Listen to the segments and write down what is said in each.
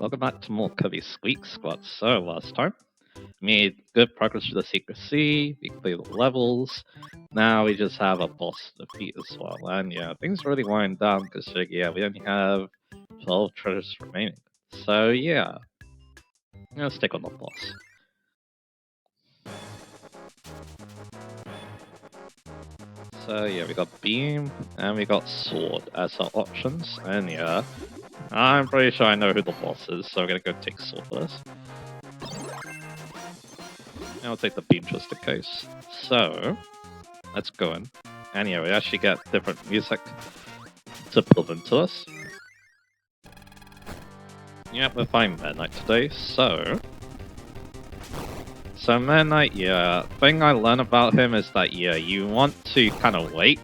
welcome back to more Kirby Squeak Squad. So, last time, we made good progress with the Secret Sea, we cleared the levels, now we just have a boss to defeat as well. And yeah, things really wind down because, yeah, we only have 12 treasures remaining. So, yeah, let's stick on the boss. So, yeah, we got Beam and we got Sword as our options, and yeah, I'm pretty sure I know who the boss is, so I'm gonna go take Sword first. I'll take the beam just in case. So, let's go in. And yeah, we actually get different music to build into us. Yep, we're finding Meta Knight today, so... So Meta Knight, yeah, thing I learned about him is that, yeah, you want to kind of wait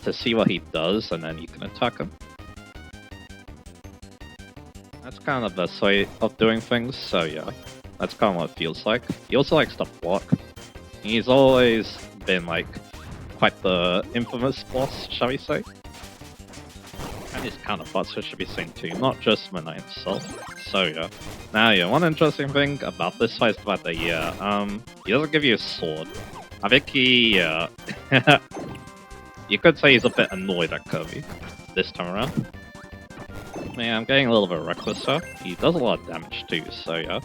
to see what he does, and then you can attack him. That's kind of the best way of doing things, so yeah, that's kind of what it feels like. He also likes to block. He's always been, like, quite the infamous boss, shall we say. And his counterparts, I should be saying too, not just Meta Knight himself. So yeah. Now yeah, one interesting thing about this fight is about the he doesn't give you a sword. I think he you could say he's a bit annoyed at Kirby this time around. Yeah, I'm getting a little bit reckless here. He does a lot of damage too, so yeah.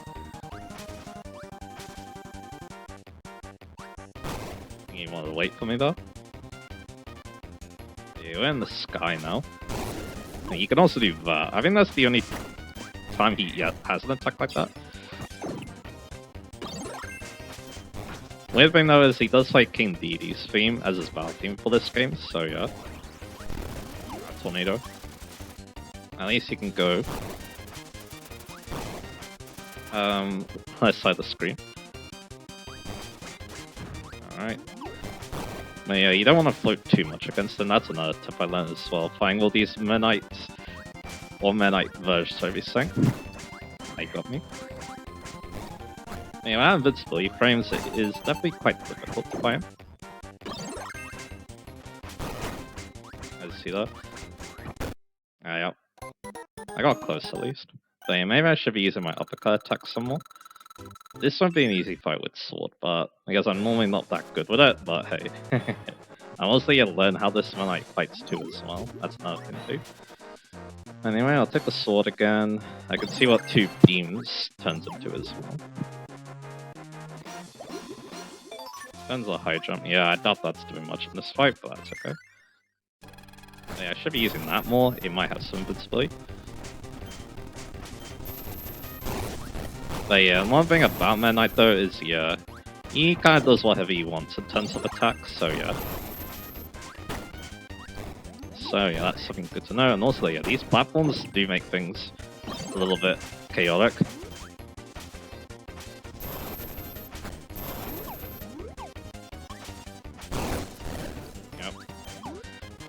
You want to wait for me though? Yeah, we're in the sky now. You can also do that. I think that's the only time he has an attack like that. Weird thing though is he does like King Dedede's theme as his battle theme for this game, so yeah. Tornado. At least he can go left side of the screen. Alright. But yeah, you don't want to float too much against him, that's another tip I learned as well. Finding all these Meta Knights or Meta Knight versions of everything. They got me. Anyway, invincibility frames is definitely quite difficult to find. As you see that. Yep. I got close at least. But yeah, maybe I should be using my uppercut attack some more. This won't be an easy fight with sword, but I guess I'm normally not that good with it, but hey. I'm also gonna learn how this Meta Knight fights too as well. That's another thing too. Anyway, I'll take the sword again. I can see what two beams turns into as well. Depends on high jump. Yeah, I doubt that's doing much in this fight, but that's okay. Yeah, I should be using that more. It might have some invincibility. But yeah, one thing about Meta Knight though is, yeah, he kind of does whatever he wants in terms of attacks, so yeah. So yeah, that's something good to know. And also, yeah, these platforms do make things a little bit chaotic. Yep.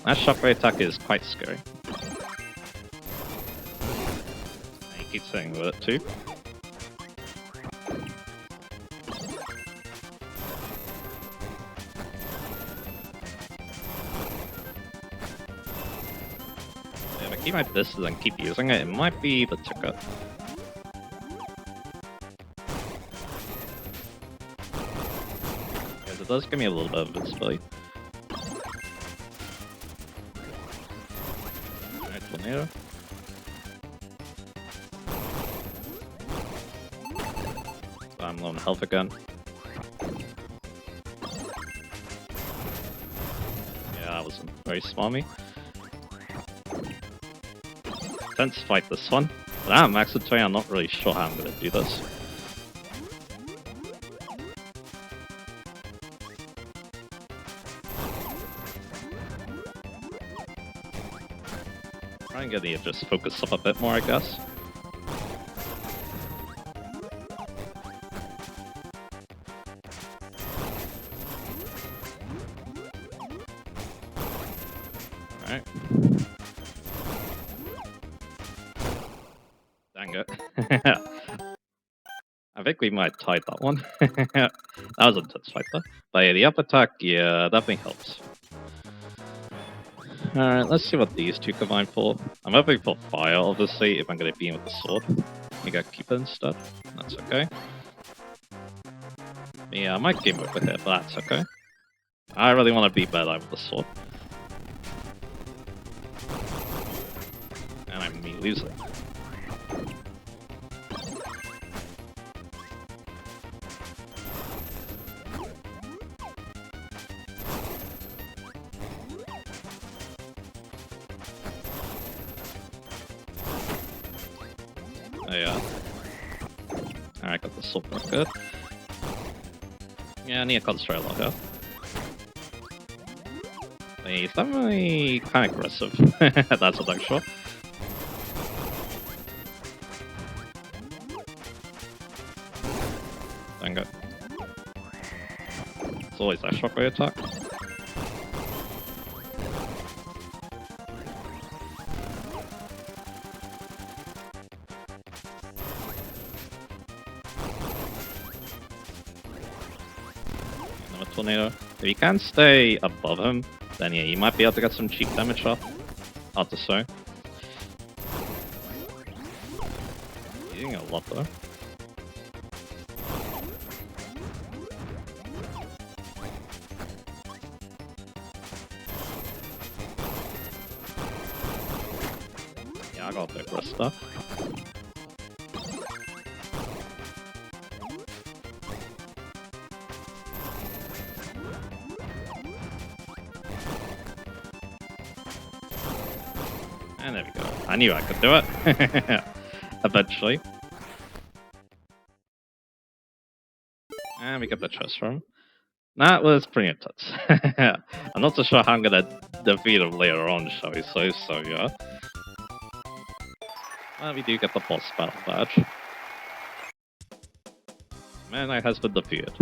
That shockwave attack is quite scary. And he keeps saying with it too. Keep my distance and keep using it, it might be the ticket. Because it does give me a little bit of invincibility. Alright, tornado. I'm low on health again. Yeah, that wasn't very smarmy. Tense fight this one, but I'm max at 20, I'm not really sure how I'm going to do this. I'm going to just focus up a bit more, I guess. Alright. Dang it. I think we might have tied that one. That was a intense fight though. But yeah, the up attack, yeah, definitely helps. Alright, let's see what these two combine for. I'm hoping for fire, obviously, if I'm going to be in with the sword. Maybe I keep it instead. That's okay. Yeah, I might game over here, but that's okay. I really want to beat Bad with the sword. And I'm me losing. Oh yeah. Alright, got the sword back good. Yeah, I need to concentrate a lot here. He's definitely kind of aggressive. That's what I'm sure. Dang it. It's always that shockwave attack. Another tornado. If you can stay above him, then yeah, you might be able to get some cheap damage off. Hard to say. Using a lot though. Yeah, I got a big rust stuff. And there we go. I knew I could do it. Eventually. And we get the chest from him. That was pretty intense. I'm not so sure how I'm gonna defeat him later on, shall we say, so yeah. Well, we do get the boss battle badge. Man, I has been defeated.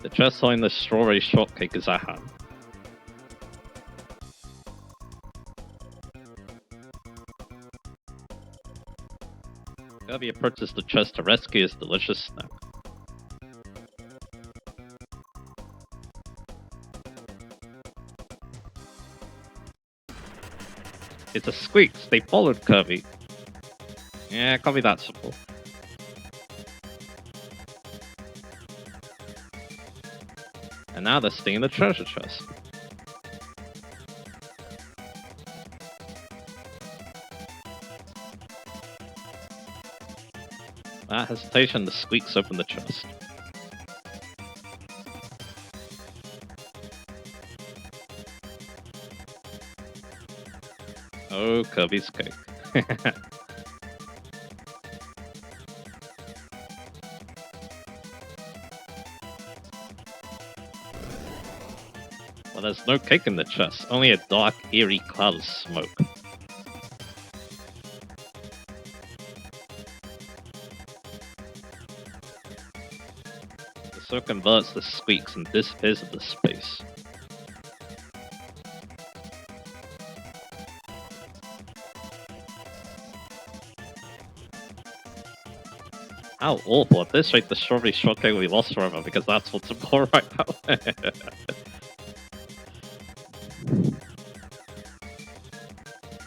The chest holding the strawberry shortcake is at hand. Kirby approaches the chest to rescue his delicious snack. It's a squeaks, they followed Kirby. Yeah, it can't be that simple. And now they're staying in the treasure chest. Without hesitation, the squeaks open the chest. Oh, Kirby's cake. Well, there's no cake in the chest, only a dark, eerie cloud of smoke. The smoke converts the squeaks and disappears into space. How awful. At this rate, the strawberry shortcake will be lost forever because that's what's important right now.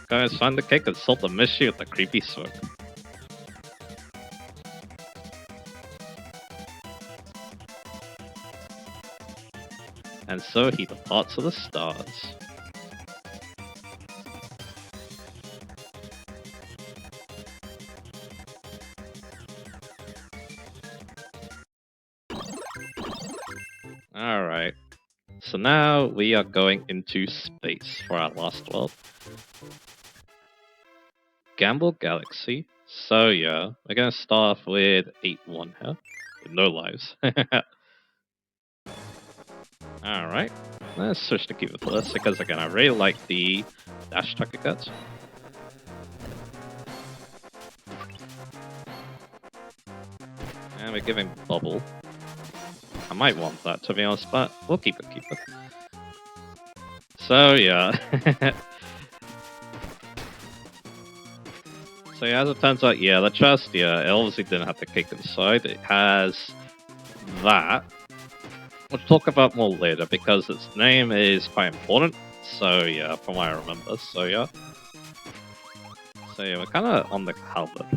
Guys, find the cake and solve the mystery with the creepy smoke. And so he departs to the stars. Alright. So now we are going into space for our last world. Gamble Galaxy. So yeah, we're gonna start off with 8-1 here. With no lives. Alright. Let's switch to keep it first because again I really like the dash attack it gets. And we're giving bubble. I might want that to be honest, but we'll keep it. So yeah. So yeah, as it turns out, yeah, the chest, yeah, it obviously didn't have the cake inside. It has that. We'll talk about more later because its name is quite important. So yeah, from what I remember. So yeah. So yeah, we're kind of on the halberd.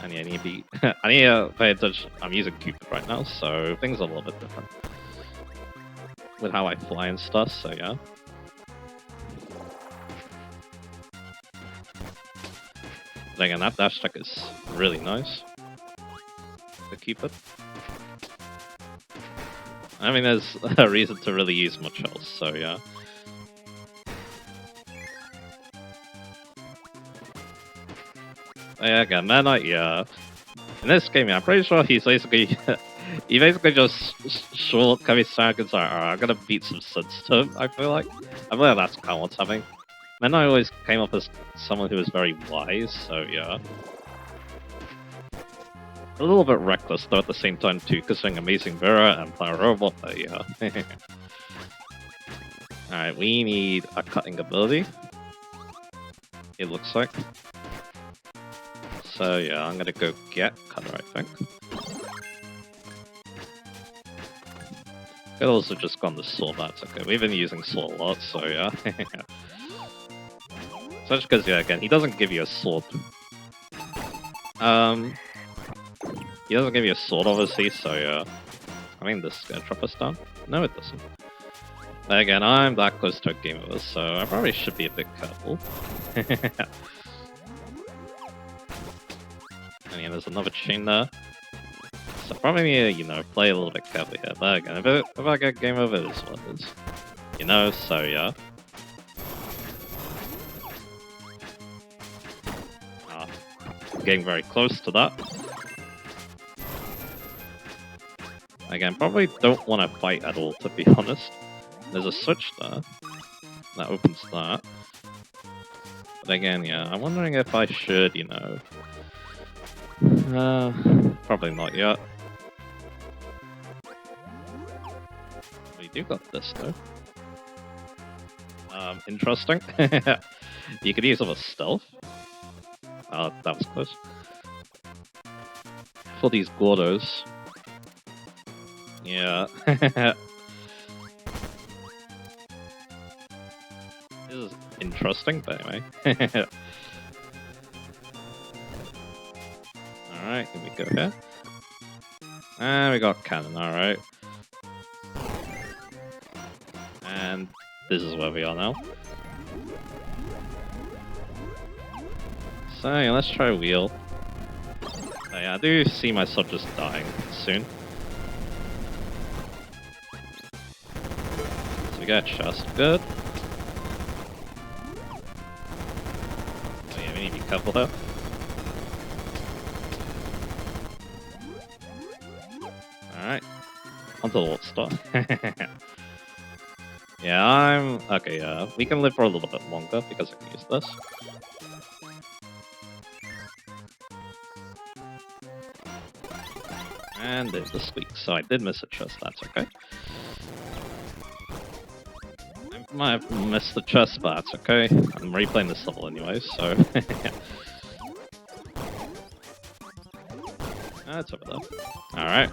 And yeah, I need to be. I need to pay attention. I'm using Cupid right now, so things are a little bit different with how I fly and stuff. So yeah. But again, that dash tech is really nice. The Cupid. I mean, there's a reason to really use much else. So yeah. Yeah, again, Man Knight, yeah. In this game, yeah, I'm pretty sure he's basically he basically just short Kirby Squeak Squad. Alright, I'm gonna beat some sense to him. I feel like that's kind of what's happening. Man Knight always came up as someone who was very wise, so yeah. A little bit reckless though at the same time too, considering Amazing Mirror and Player Robot, but yeah. Alright, we need a cutting ability. It looks like. So yeah, I'm gonna go get Cutter, I think. Could also just gone the sword, that's okay. We've been using sword a lot, so yeah. Such because, yeah, again, he doesn't give you a sword. He doesn't give you a sword, obviously, so yeah. I mean, this is gonna drop us down. No, it doesn't. But again, I'm that close to a game over, so I probably should be a bit careful. And yeah, there's another chain there. So probably need to, you know, play a little bit carefully here. But again, if I get game over, it is what it is. You know, so yeah. Getting very close to that. Again, probably don't want to fight at all, to be honest. There's a switch there. That opens that. But again, yeah, I'm wondering if I should, you know... probably not yet. We do got this, though. Interesting. You could use a stealth. Oh, that was close. For these Gordos. Yeah. This is interesting, but anyway. Alright, here we go here. And we got cannon, alright. And this is where we are now. So yeah, let's try wheel. Oh, yeah, I do see myself just dying soon. So we got a chest, good. Oh yeah, we need to be careful though. Alright. Onto the water star. Yeah, I'm... Okay, yeah. We can live for a little bit longer because I can use this. And there's the squeak, so I did miss a chest, that's okay. I might have missed the chest, but that's okay. I'm replaying this level anyway, so... It's over there. Alright.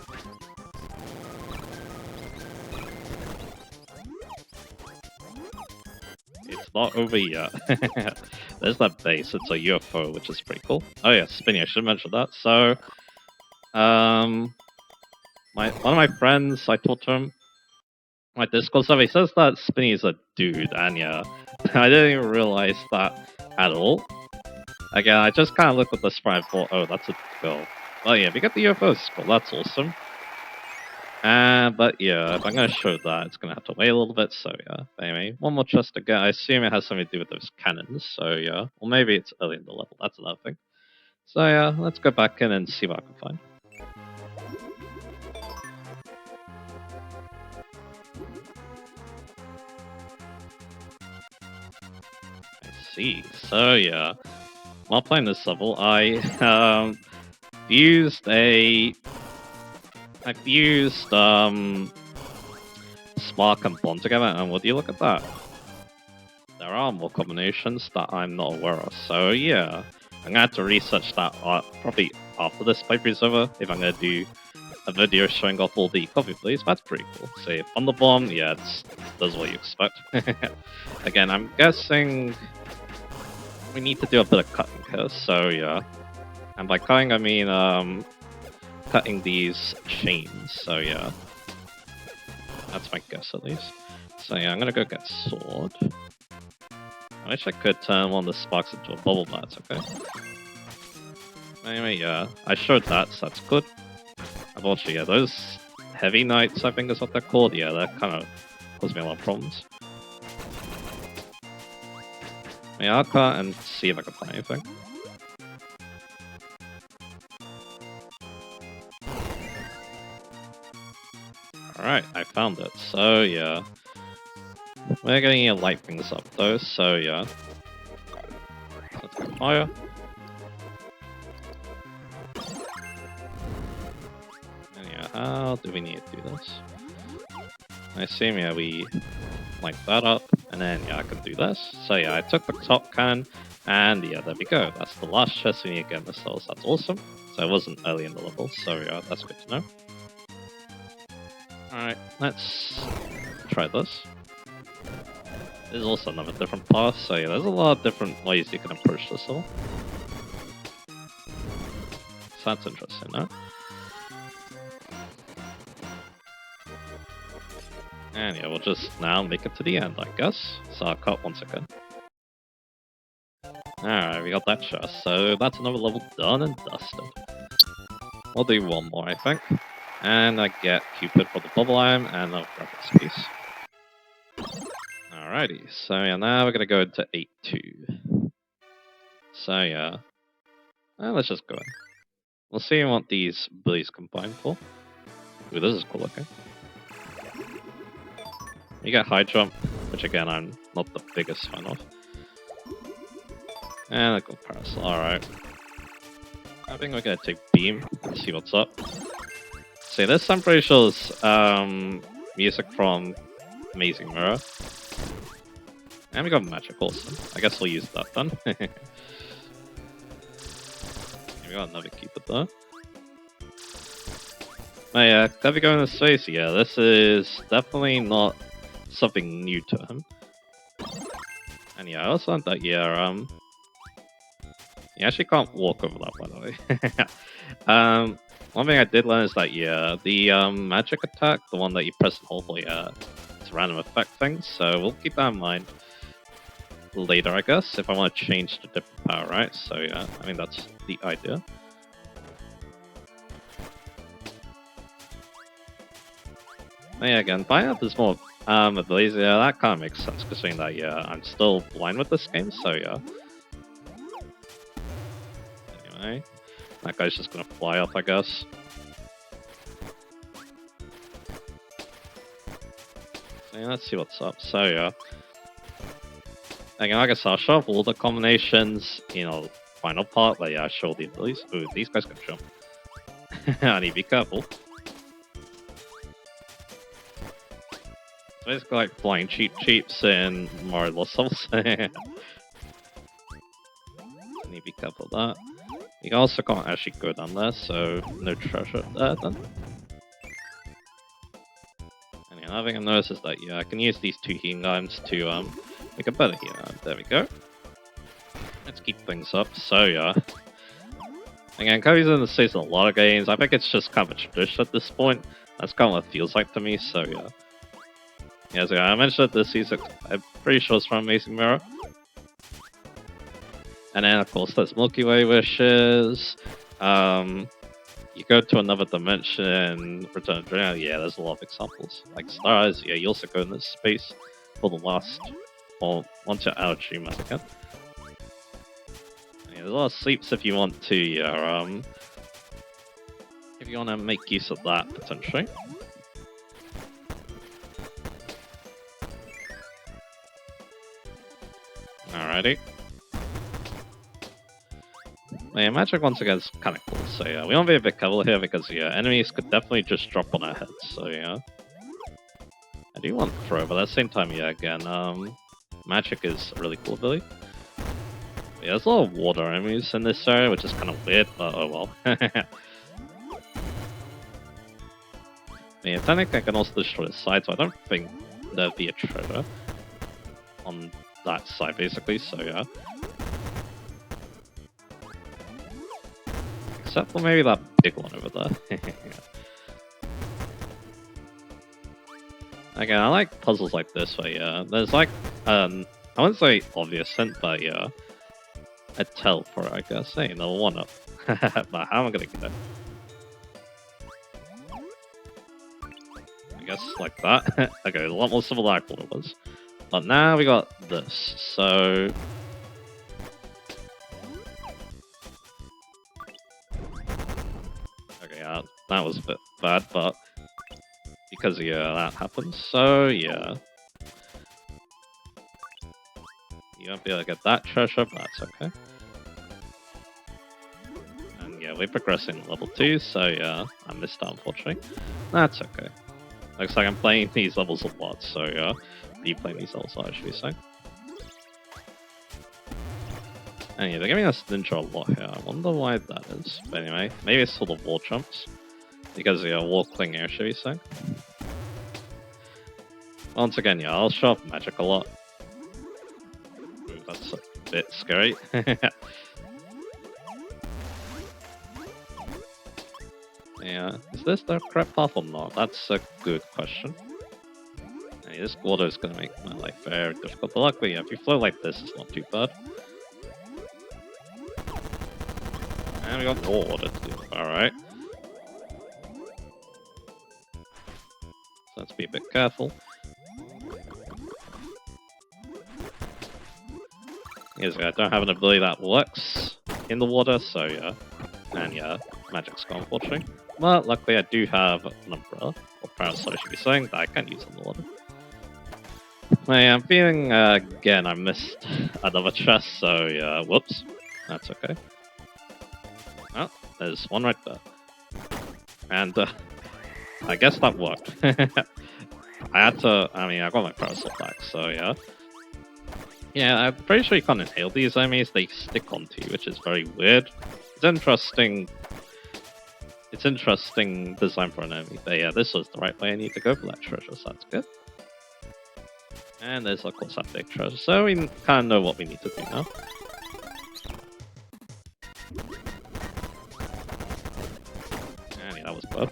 It's not over yet. There's that base, it's a UFO, which is pretty cool. Oh yeah, Spinny, I should mention that. So... one of my friends, I talked to him, my Discord stuff, he says that Spinny is a dude, and yeah, I didn't even realize that at all. Again, I just kind of looked at the sprite and thought, oh, that's a girl. Well, yeah, we got the UFO skull, that's awesome. But yeah, if I'm going to show that, it's going to have to wait a little bit, so yeah. Anyway, one more chest to get. I assume it has something to do with those cannons, so yeah. Or maybe it's early in the level, that's another thing. So yeah, let's go back in and see what I can find. So yeah, while playing this level, I fused Spark and Bond together, and would you look at that? There are more combinations that I'm not aware of. So yeah, I'm gonna have to research that art probably after this playthrough's over if I'm gonna do a video showing off all the copy plays. That's pretty cool. Say Thunder Bomb, yeah, that's what you expect. Again, I'm guessing we need to do a bit of cutting here, so yeah. And by cutting, I mean cutting these chains, so yeah. That's my guess at least. So yeah, I'm gonna go get sword. I wish I could turn one of the sparks into a bubble bat, okay? Anyway, yeah, I showed that, so that's good. Unfortunately, yeah, those heavy knights, I think is what they're called, yeah, that kind of caused me a lot of problems. Yeah, I'll cut and see if I can find anything. Alright, I found it, so yeah. We're gonna need to light things up though, so yeah. Let's go fire. And yeah, how do we need to do this? I assume, yeah, we light that up, and then yeah, I can do this. So yeah, I took the top cannon, and yeah, there we go. That's the last chest we need to get in the cells. That's awesome. So it wasn't early in the level, so yeah, that's good to know. Alright, let's try this. There's also another different path, so yeah, there's a lot of different ways you can approach this level. So that's interesting, no? And yeah, we'll just now make it to the end, I guess. So I'll cut once again. Alright, we got that chest, so that's another level done and dusted. We'll do one more, I think. And I get Cupid for the bubble iron and a reference piece. Alrighty, so yeah, now we're gonna go into 8-2. So yeah, let's just go in. We'll see what these abilities combine for. Ooh, this is cool looking. You get high jump, which again I'm not the biggest fan of. And I got parasol, alright. I think we're gonna take beam and see what's up. See, this I'm pretty sure is music from Amazing Mirror. And we got magic also. I guess we'll use that then. We got another Cupid though. Oh yeah, Kirby going to space, yeah, this is definitely not something new to him. And yeah, I also learned that, yeah, you actually can't walk over that, by the way. One thing I did learn is that, yeah, the magic attack, the one that you press and hold for, yeah, it's a random effect thing, so we'll keep that in mind later, I guess, if I want to change to different power, right? So yeah, I mean, that's the idea. But yeah, again, finding out there's more abilities, yeah, that kind of makes sense, considering that, yeah, I'm still blind with this game, so yeah. Anyway, that guy's just gonna fly up, I guess. So yeah, let's see what's up, so yeah. Again, like I said, I'll show off all the combinations, you know, final part, but yeah, I show the abilities. Ooh, these guys can jump. I need to be careful. It's basically like flying cheaps in Mario Lost Levels. I need to be careful of that. You also can't actually go down there, so no treasure there then. And another thing I noticed is that, yeah, I can use these two healing items to make a better healing item. There we go. Let's keep things up, so yeah. Again, Kirby's in the space in a lot of games. I think it's just kind of a tradition at this point. That's kind of what it feels like to me, so yeah. Yeah, so I mentioned that this season, I'm pretty sure it's from Amazing Mirror. And then, of course, there's Milky Way wishes. You go to another dimension, Return of Dream. Yeah, there's a lot of examples. Like stars, yeah, you also go in this space for the last, or once you're out of dreamland again. Yeah, there's a lot of sleeps if you want to, yeah, if you want to make use of that, potentially. Alrighty. Yeah, magic once again is kind of cool, so yeah, we want to be a bit careful here because yeah, enemies could definitely just drop on our heads, so yeah. I do want throw, but at the same time, yeah, again, magic is a really cool ability. But Yeah, there's a lot of water enemies in this area, which is kind of weird, but oh well. Yeah, technically I can also destroy the side, so I don't think there'd be a treasure on that side, basically, so yeah. Except for maybe that big one over there. Again, I like puzzles like this, where yeah, there's like, I wouldn't say obvious hint, but yeah, a tell for it, I guess. Hey, another one up. But how am I gonna get it? I guess like that. Okay, a lot more civil life than it was. But now we got this, so... Okay, yeah, that was a bit bad, but... Because, yeah, that happens, so, yeah. You won't be able to get that treasure, but that's okay. And yeah, we're progressing level 2, so yeah, I missed out, unfortunately. That's okay. Looks like I'm playing these levels a lot, so yeah, replaying these levels a lot, should we say. And yeah, they're giving us ninja a lot here. I wonder why that is. But anyway, maybe it's for the wall jumps. Because yeah, wall cling air, should we say. Once again, yeah, I'll show off magic a lot. Ooh, that's a bit scary. Yeah, is this the correct path or not? That's a good question. Hey, this water is going to make my life very difficult, but luckily, yeah, if you flow like this, it's not too bad. And we got more water to do. Alright. So let's be a bit careful. Yes, I don't have an ability that works in the water, so yeah. And yeah, magic's gone, unfortunately. But luckily I do have an umbrella, or parasol I should be saying, that I can use on the water. Yeah, I'm feeling, again, I missed another chest, so yeah, whoops. That's okay. Oh, there's one right there. And, I guess that worked. I had to, I mean, I got my parasol back, so yeah. Yeah, I'm pretty sure you can't inhale these enemies, they stick onto you, which is very weird. It's interesting. It's interesting design for an enemy, but yeah, this was the right way I need to go for that treasure, so that's good. And there's of course that big treasure, so we kind of know what we need to do now. And yeah, that was bad.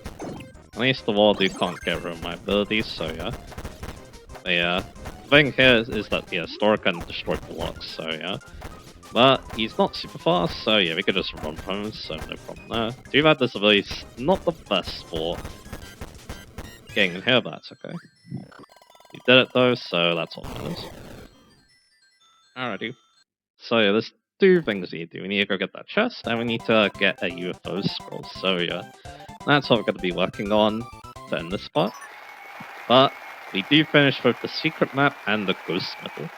At least the wall dude can't get rid of my abilities, so yeah. But yeah, the thing here is that yeah, Stora can destroy blocks, so yeah. But he's not super fast, so yeah, we could just run from him, so no problem there. Too bad this ability's not the best for getting in here, but that's okay. You did it though, so that's all matters. Alrighty. So yeah, there's two things we need to do. We need to go get that chest, and we need to get a UFO scroll. So yeah, that's what we're going to be working on to end this part. But we do finish both the secret map and the ghost medal.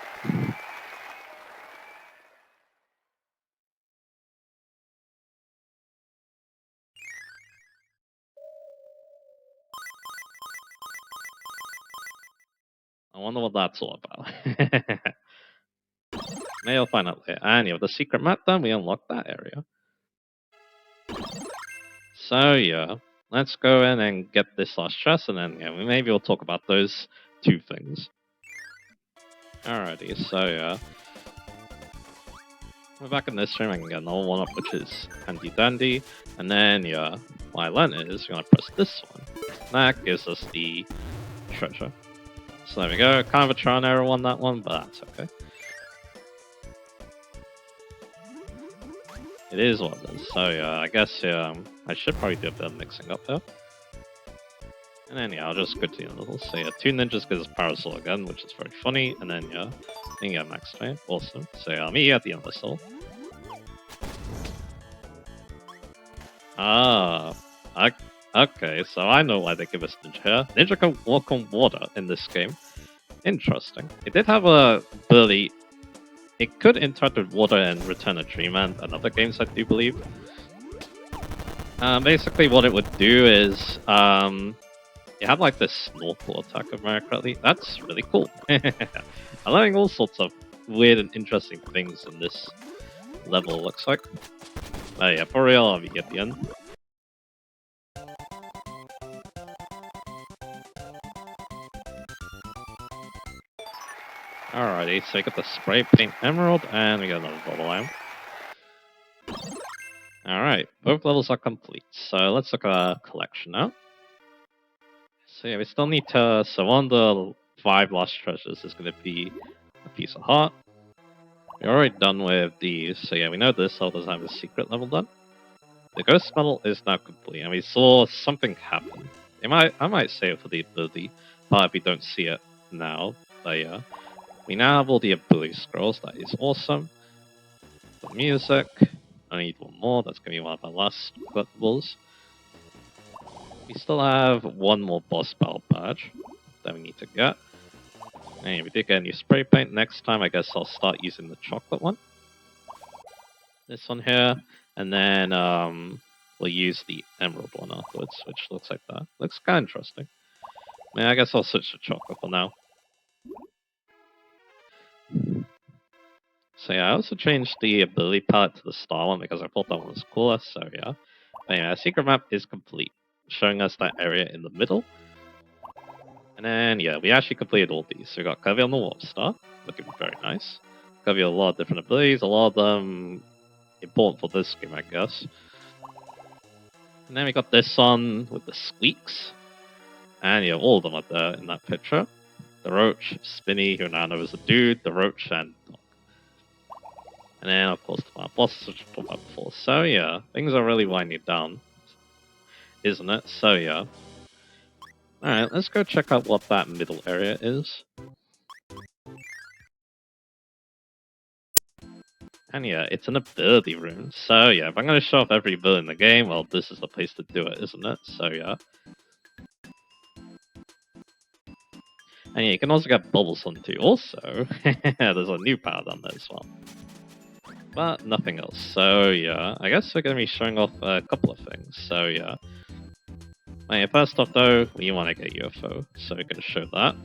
I wonder what that's all about. Maybe I'll find out later. And yeah, with the secret map done, we unlock that area. So yeah, let's go in and get this last chest, and then yeah, maybe we'll talk about those two things. Alrighty, so yeah. We're back in this stream, I can get another one up, which is handy dandy. And then yeah, what I learned is you're gonna press this one. That gives us the treasure. So there we go, kind of a trial and error on that one, but that's okay. It is what it is. So yeah, I guess yeah, I should probably do a bit of mixing up here. And then yeah, I'll just go to the levels. So yeah, 2 ninjas gives us parasol again, which is very funny. And then yeah, then yeah, max time. Awesome. So yeah, I'll meet you at the end of this level. Ah, okay, so I know why they give us ninja here. Ninja can walk on water in this game. Interesting. It did have a ability. It could interact with water and Return of Dreamland and other games, I do believe. Basically, what it would do is, it had like this snorkel attack, if I remember correctly. That's really cool. I'm learning all sorts of weird and interesting things in this level looks like. Oh yeah, for real, I'll be at the end. Alrighty, so we got the spray paint emerald, and we got another bubble lamp. Alright, both levels are complete, so let's look at our collection now. So yeah, we still need to, so one of the 5 lost treasures is going to be a piece of heart. We're already done with these, so yeah, we know this level doesn't have a secret level done. The ghost medal is now complete, and we saw something happen. I might say it for the ability part if we don't see it now, but yeah. We now have all the ability scrolls, that is awesome. The music, I need one more, that's going to be one of our last collectibles. We still have one more boss battle badge that we need to get. And we did get a new spray paint. Next time, I guess I'll start using the chocolate one. This one here. And then we'll use the emerald one afterwards, which looks like that. Looks kind of interesting. I guess I'll switch to chocolate for now. So yeah, I also changed the ability palette to the star one because I thought that one was cooler, so yeah. But anyway, our secret map is complete, showing us that area in the middle. And then, yeah, we actually completed all these. So we got Kirby on the Warp Star, looking very nice. Kirby a lot of different abilities, a lot of them important for this game, I guess. And then we got this one with the squeaks. And yeah, all of them are there in that picture. The Roach, Spinny, who now knows the dude, the Roach, and Dog. And then, of course, the final bosses, which we talked about before. So yeah, things are really winding down, isn't it? So yeah. Alright, let's go check out what that middle area is. And yeah, it's an ability room. So yeah, if I'm going to show off every ability in the game, well, this is the place to do it, isn't it? So yeah. And yeah, you can also get bubbles on too. Also, there's a new power down there as well. But nothing else. So yeah, I guess we're going to be showing off a couple of things. So yeah. Hey, first off though, we want to get UFO, so we're going to show that.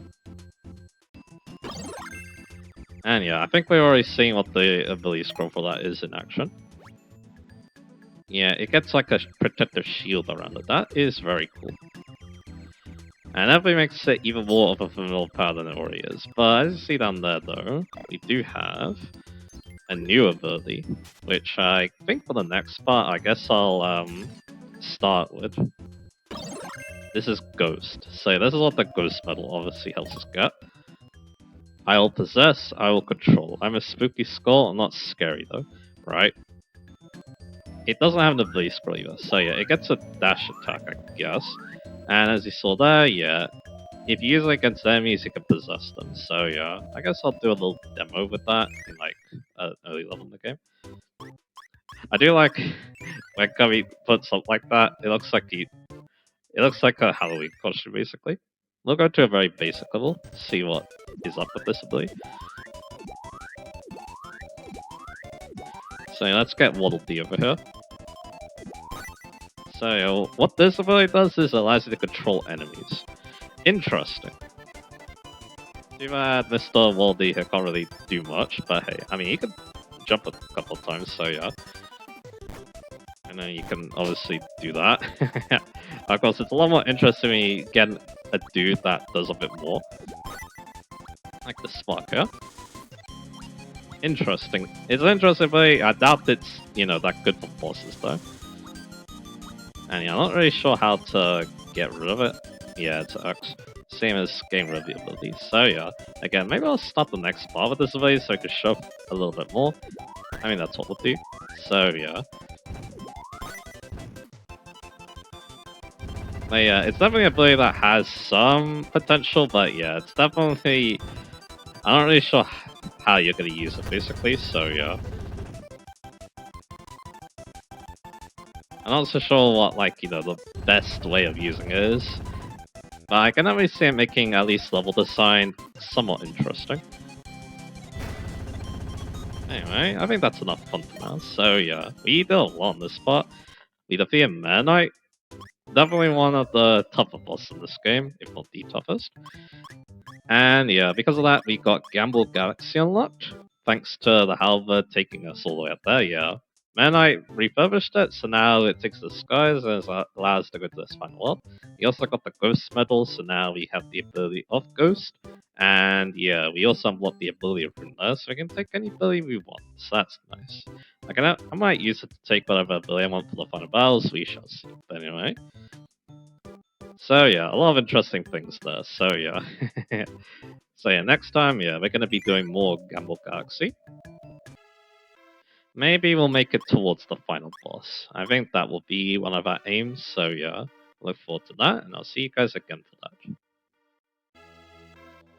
And yeah, I think we're already seeing what the ability scroll for that is in action. Yeah, it gets like a protective shield around it. That is very cool. And that makes it even more of a familiar power than it already is. But as you see down there though, we do have a new ability, which I think for the next part, I guess I'll start with. This is Ghost. So this is what the Ghost medal obviously helps us get. I will possess, I will control. I'm a spooky skull, I'm not scary though, right? It doesn't have an ability scroll either, so yeah, it gets a dash attack, I guess. And as you saw there, yeah, if you use it against enemies, you can possess them. So yeah, I guess I'll do a little demo with that in like an early level in the game. I do like when Kirby puts up like that. It looks like a Halloween costume basically. We'll go to a very basic level, see what is up with this ability. So yeah, let's get Waddle Dee over here. So what this ability does is it allows you to control enemies. Interesting. Too bad Mr. Waddle Dee here can't really do much, but hey, I mean he can jump a couple of times, so yeah. And then you can obviously do that. Of course, it's a lot more interesting when you get a dude that does a bit more. Like the Spark here. Interesting. It's interesting, but I doubt it's, that good for bosses, though. And yeah, I'm not really sure how to get rid of it. Yeah, it's X. Same as getting rid of the abilities. So yeah, again, maybe I'll start the next part with this ability so I can show a little bit more. I mean, that's what we'll do. So yeah. But yeah, it's definitely a ability that has some potential, but yeah, it's definitely... I'm not really sure how you're going to use it, basically, so yeah. I'm not so sure what, the best way of using it is. But I can definitely see it making at least level design somewhat interesting. Anyway, I think that's enough fun for now, so yeah. We did a lot on this part. We defeated Meta Knight. Definitely one of the tougher bosses in this game, if not the toughest. And yeah, because of that, we got Gamble Galaxy unlocked, thanks to the halberd taking us all the way up there, yeah. Man, I refurbished it, so now it takes the skies and allows us to go to this final world. We also got the ghost medal, so now we have the ability of ghost. And yeah, we also unlock the ability of ruler, so we can take any ability we want. So that's nice. I might use it to take whatever ability I want for the final battles, we shall see. But anyway. So yeah, a lot of interesting things there. So yeah. So yeah, next time, yeah, we're gonna be doing more Gamble Galaxy. Maybe we'll make it towards the final boss. I think that will be one of our aims, so yeah, look forward to that, and I'll see you guys again for that.